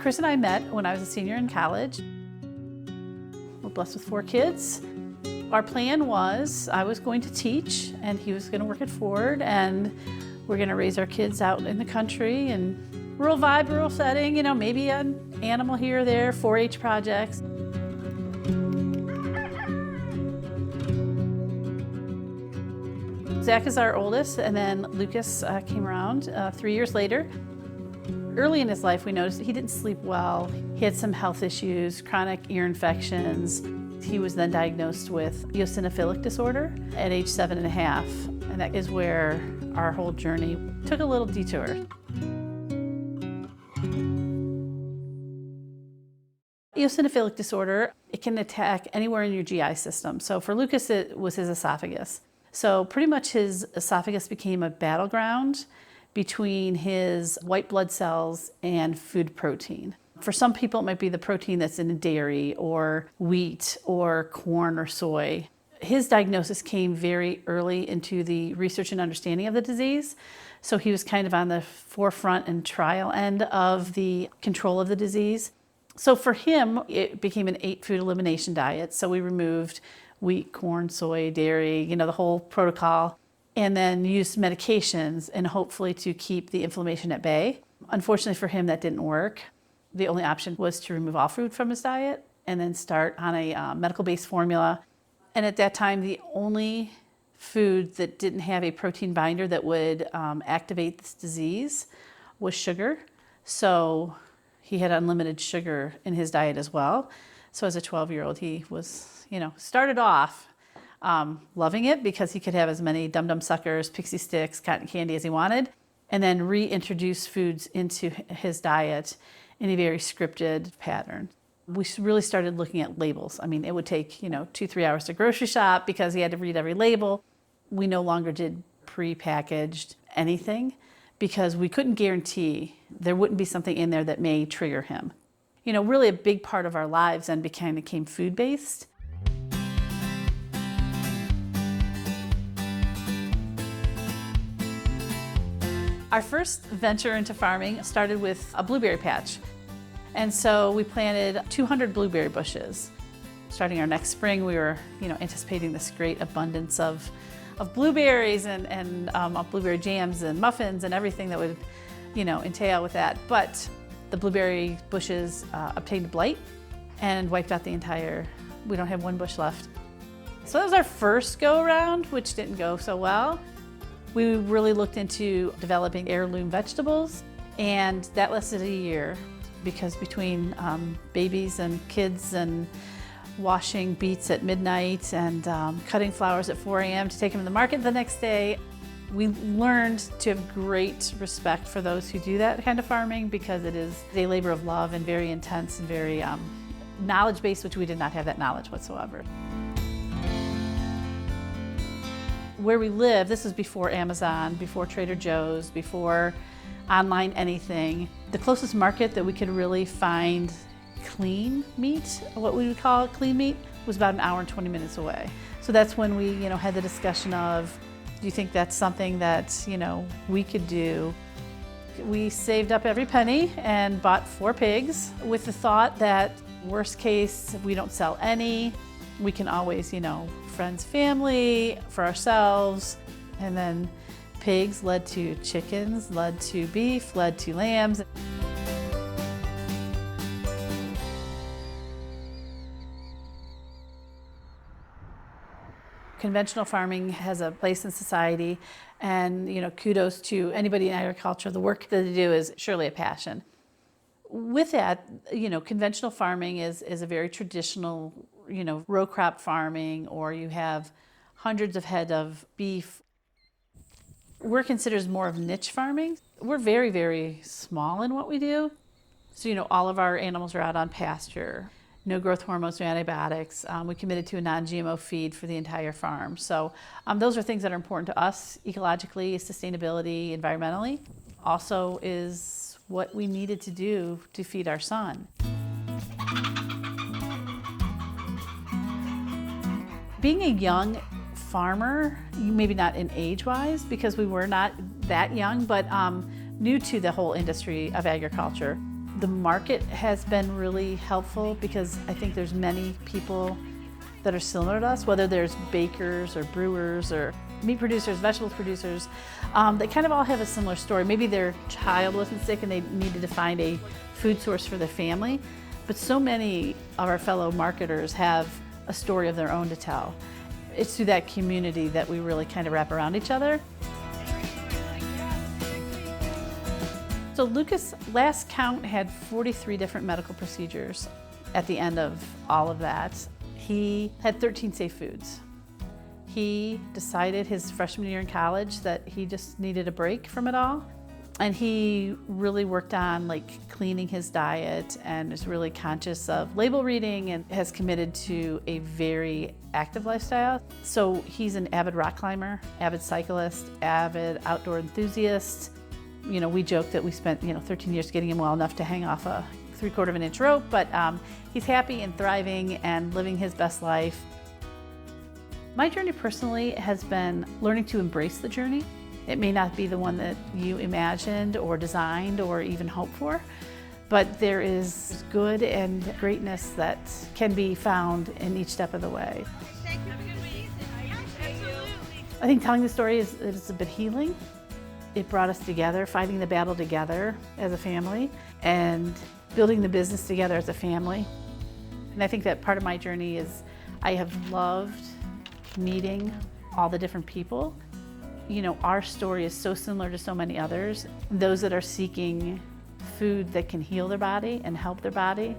Chris and I met when I was a senior in college. We're blessed with 4 kids. Our plan was I was going to teach and he was going to work at Ford, and we're going to raise our kids out in the country and rural vibe, rural setting, you know, maybe an animal here or there, 4-H projects. Zach is our oldest, and then Lucas came around 3 years later. Early in his life, we noticed he didn't sleep well. He had some health issues, chronic ear infections. He was then diagnosed with eosinophilic disorder at age 7.5, and that is where our whole journey took a little detour. Eosinophilic disorder, it can attack anywhere in your GI system. So for Lucas, it was his esophagus. So pretty much his esophagus became a battleground between his white blood cells and food protein. For some people, it might be the protein that's in dairy or wheat or corn or soy. His diagnosis came very early into the research and understanding of the disease. So he was kind of on the forefront and trial end of the control of the disease. So for him, it became an 8-food elimination diet. So we removed wheat, corn, soy, dairy, you know, the whole protocol, and then used medications and hopefully to keep the inflammation at bay. Unfortunately for him, that didn't work. The only option was to remove all food from his diet and then start on a medical-based formula. And at that time, the only food that didn't have a protein binder that would activate this disease was sugar. So he had unlimited sugar in his diet as well. So as a 12-year-old, he was, started off loving it because he could have as many Dum Dum Suckers, Pixie Sticks, cotton candy as he wanted, and then reintroduce foods into his diet in a very scripted pattern. We really started looking at labels. I mean, it would take, 2-3 hours to grocery shop because he had to read every label. We no longer did pre-packaged anything because we couldn't guarantee there wouldn't be something in there that may trigger him. Really a big part of our lives then became food-based. Our first venture into farming started with a blueberry patch. And so we planted 200 blueberry bushes. Starting our next spring, we were, anticipating this great abundance of blueberries and blueberry jams and muffins and everything that would, entail with that. But the blueberry bushes obtained blight and wiped out we don't have one bush left. So that was our first go around, which didn't go so well. We really looked into developing heirloom vegetables, and that lasted a year because between babies and kids and washing beets at midnight and cutting flowers at 4 a.m. to take them to the market the next day, we learned to have great respect for those who do that kind of farming because it is a labor of love and very intense and very knowledge-based, which we did not have that knowledge whatsoever. Where we live, this was before Amazon, before Trader Joe's, before online anything. The closest market that we could really find clean meat, what we would call clean meat, was about an hour and 20 minutes away. So that's when we, had the discussion of, do you think that's something that, we could do? We saved up every penny and bought 4 pigs with the thought that worst case, if we don't sell any, we can always, friends, family, for ourselves. And then pigs led to chickens, led to beef, led to lambs. Conventional farming has a place in society, and kudos to anybody in agriculture. The work that they do is surely a passion. With that, conventional farming is a very traditional, row crop farming, or you have hundreds of head of beef. We're considered more of niche farming. We're very, very small in what we do. So, all of our animals are out on pasture. No growth hormones, no antibiotics. We committed to a non-GMO feed for the entire farm. So those are things that are important to us ecologically, sustainability, environmentally. Also is what we needed to do to feed our son. Being a young farmer, maybe not in age-wise, because we were not that young, but new to the whole industry of agriculture, The market has been really helpful because I think there's many people that are similar to us, whether there's bakers or brewers or meat producers, vegetables producers. They kind of all have a similar story. Maybe their child wasn't sick and they needed to find a food source for their family, but so many of our fellow marketers have a story of their own to tell. It's through that community that we really kind of wrap around each other. So Lucas, last count, had 43 different medical procedures at the end of all of that. He had 13 safe foods. He decided his freshman year in college that he just needed a break from it all. And he really worked on cleaning his diet and is really conscious of label reading and has committed to a very active lifestyle. So he's an avid rock climber, avid cyclist, avid outdoor enthusiast. You know, we joke that we spent 13 years getting him well enough to hang off a 3/4 of an inch rope, but he's happy and thriving and living his best life. My journey personally has been learning to embrace the journey. It may not be the one that you imagined or designed or even hoped for, but there is good and greatness that can be found in each step of the way. I think telling the story is a bit healing. It brought us together, fighting the battle together as a family and building the business together as a family. And I think that part of my journey is I have loved meeting all the different people. You know, our story is so similar to so many others. Those that are seeking food that can heal their body and help their body.